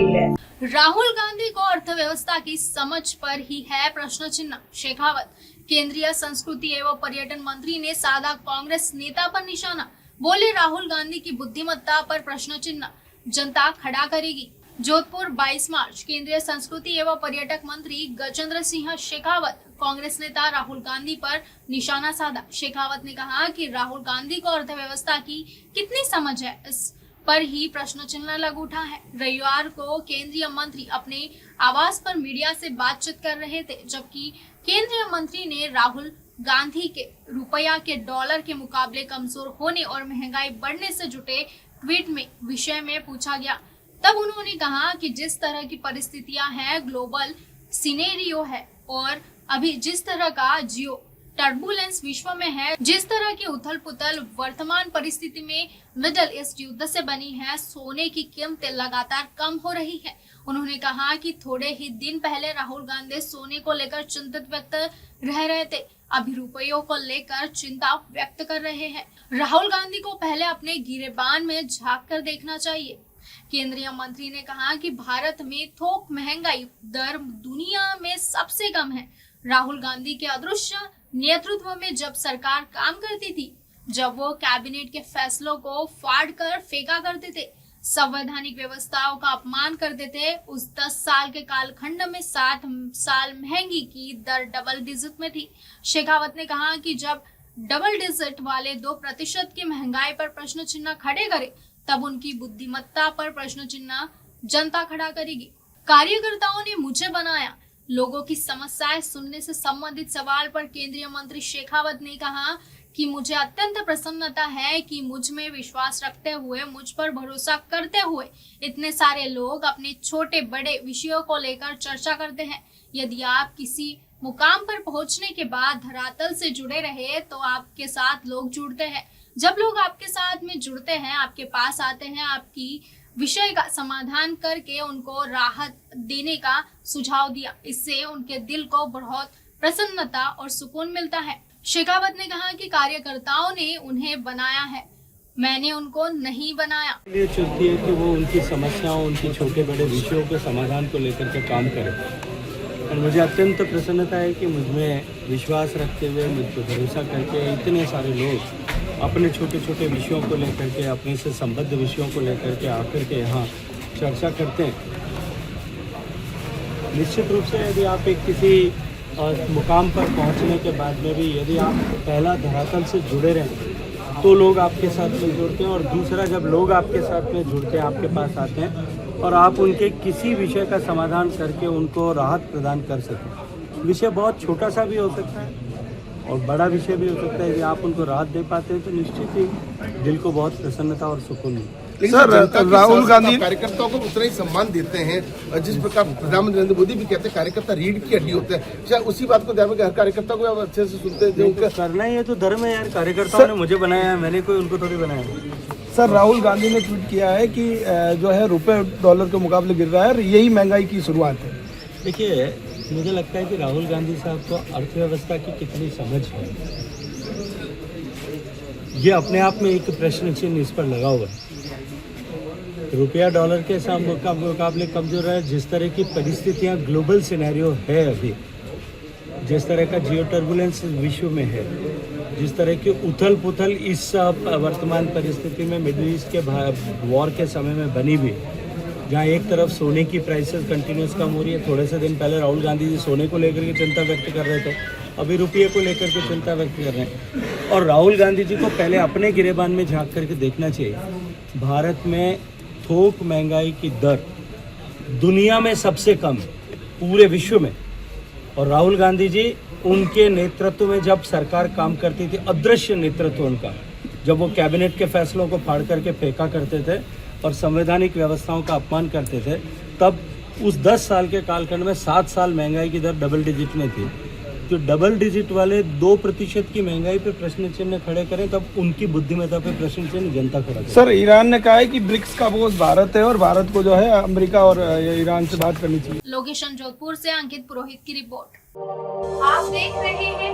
रही है। राहुल गांधी को अर्थव्यवस्था की समझ पर ही है प्रश्न चिन्ह। शेखावत। केंद्रीय संस्कृति एवं पर्यटन मंत्री ने साधा कांग्रेस नेता पर निशाना। बोले राहुल गांधी की बुद्धिमत्ता पर प्रश्न चिन्ह, जनता खड़ा करेगी। जोधपुर 22 मार्च। केंद्रीय संस्कृति एवं पर्यटक मंत्री गजेंद्र सिंह शेखावत कांग्रेस नेता राहुल गांधी पर निशाना साधा। शेखावत ने कहा कि राहुल गांधी को अर्थव्यवस्था की कितनी समझ है, इस पर ही प्रश्न चिन्ह लग उठा है। रविवार को केंद्रीय मंत्री अपने आवास पर मीडिया से बातचीत कर रहे थे, जबकि केंद्रीय मंत्री ने राहुल गांधी के रुपया के डॉलर के मुकाबले कमजोर होने और महंगाई बढ़ने से जुटे ट्वीट में विषय में पूछा गया। तब उन्होंने कहा कि जिस तरह की परिस्थितियां हैं, ग्लोबल सिनेरियो है और अभी जिस तरह का जियो टर्बुलेंस विश्व में है, जिस तरह की उथल पुथल वर्तमान परिस्थिति में मिडल ईस्ट युद्ध से बनी है, सोने की कीमतें लगातार कम हो रही है। उन्होंने कहा कि थोड़े ही दिन पहले राहुल गांधी सोने को लेकर चिंतित व्यक्त रह रहे थे, अभी रुपयों को लेकर चिंता व्यक्त कर रहे हैं। राहुल गांधी को पहले अपने गिरेबान में झांक कर देखना चाहिए। केंद्रीय मंत्री ने कहा कि भारत में थोक महंगाई दर दुनिया में सबसे कम है। राहुल गांधी के अदृश्य नेतृत्व में जब सरकार काम करती थी, जब वो कैबिनेट के फैसलों को फाड़ कर फेंका करते थे, संवैधानिक व्यवस्थाओं का अपमान करते थे, उस 10 साल के कालखंड में 7 साल महंगी की दर डबल डिजिट में थी। शेखावत ने कहा कि जब डबल डिजिट वाले 2% की महंगाई पर प्रश्न चिन्ह खड़े करे, तब उनकी बुद्धिमत्ता पर प्रश्न चिन्ह जनता खड़ा करेगी। कार्यकर्ताओं ने मुझे बनाया। लोगों की समस्याएं सुनने से संबंधित सवाल पर केंद्रीय मंत्री शेखावत ने कहा कि मुझे अत्यंत प्रसन्नता है कि मुझ में विश्वास रखते हुए, मुझ पर भरोसा करते हुए इतने सारे लोग अपने छोटे बड़े विषयों को लेकर चर्चा करते हैं। यदि आप किसी मुकाम पर पहुंचने के बाद धरातल से जुड़े रहे तो आपके साथ लोग जुड़ते हैं। जब लोग आपके साथ में जुड़ते हैं, आपके पास आते हैं, आपकी विषय का समाधान करके उनको राहत देने का सुझाव दिया, इससे उनके दिल को बहुत प्रसन्नता और सुकून मिलता है। शेखावत ने कहा कि कार्यकर्ताओं ने उन्हें बनाया है, मैंने उनको नहीं बनाया। ये चाहती है कि वो उनकी समस्याओं, उनकी छोटे बड़े विषयों के समाधान को लेकर के काम करे और मुझे अत्यंत प्रसन्नता है कि मुझमें विश्वास रखते हुए, मुझ पर भरोसा करके इतने सारे लोग अपने छोटे छोटे विषयों को लेकर के, अपने से संबद्ध विषयों को लेकर के आकर के यहाँ चर्चा करते हैं। निश्चित रूप से यदि आप एक किसी मुकाम पर पहुँचने के बाद में भी यदि आप पहला धरातल से जुड़े रहें तो लोग आपके साथ में जुड़ते हैं, और दूसरा जब लोग आपके साथ में जुड़ते हैं, आपके पास आते हैं और आप उनके किसी विषय का समाधान करके उनको राहत प्रदान कर सकें। विषय बहुत छोटा सा भी हो सकता है और बड़ा विषय भी हो सकता है। यदि आप उनको राहत दे पाते हैं तो निश्चित ही दिल को बहुत प्रसन्नता और सुकून मिलता है। सर, राहुल गांधी कार्यकर्ताओं को उतना ही सम्मान देते हैं जिस प्रकार प्रधानमंत्री नरेंद्र मोदी भी कहते हैं कार्यकर्ता रीढ़ की हड्डी होते हैं। क्या उसी बात को ध्यान में हर कार्यकर्ता को आप अच्छे से सुनते हैं? तो करना ही है तो धर्म है यार। कार्यकर्ताओं ने मुझे बनाया है, मैंने कोई उनको थोड़ी बनाया है। सर, राहुल गांधी ने ट्वीट किया है कि जो है रुपये डॉलर के मुकाबले गिर रहा है और यही महंगाई की शुरुआत है। देखिए, मुझे लगता है कि राहुल गांधी साहब को अर्थव्यवस्था की कितनी समझ है, ये अपने आप में एक प्रश्न चिन्ह इस पर लगा हुआ है। रुपया डॉलर के मुकाबले कमजोर है। जिस तरह की परिस्थितियां ग्लोबल सिनेरियो है अभी, जिस तरह का जियो टर्बुलेंस विश्व में है, जिस तरह की उथल पुथल इस वर्तमान परिस्थिति में मिडिल ईस्ट के वॉर के समय में बनी हुई, जहाँ एक तरफ सोने की प्राइसेस कंटिन्यूस कम हो रही है। थोड़े से दिन पहले राहुल गांधी जी सोने को लेकर के चिंता व्यक्त कर रहे थे, अभी रुपये को लेकर के चिंता व्यक्त कर रहे हैं। और राहुल गांधी जी को पहले अपने गिरेबान में झांक करके देखना चाहिए। भारत में थोक महंगाई की दर दुनिया में सबसे कम है, पूरे विश्व में। और राहुल गांधी जी, उनके नेतृत्व में जब सरकार काम करती थी, अदृश्य नेतृत्व उनका, जब वो कैबिनेट के फैसलों को फाड़ करके फेंका करते थे और संवैधानिक व्यवस्थाओं का अपमान करते थे, तब उस 10 साल के कालखंड में 7 साल महंगाई की दर डबल डिजिट में थी। जो डबल डिजिट वाले 2% की महंगाई पे प्रश्न चिन्ह खड़े करें, तब उनकी बुद्धिमत्ता पे प्रश्न चिन्ह जनता खड़ा करे। सर, ईरान ने कहा है कि ब्रिक्स का बोझ भारत है और भारत को जो है अमेरिका और ईरान से बात करनी चाहिए। लोकेशन जोधपुर से अंकित पुरोहित की रिपोर्ट। आप देख रहे हैं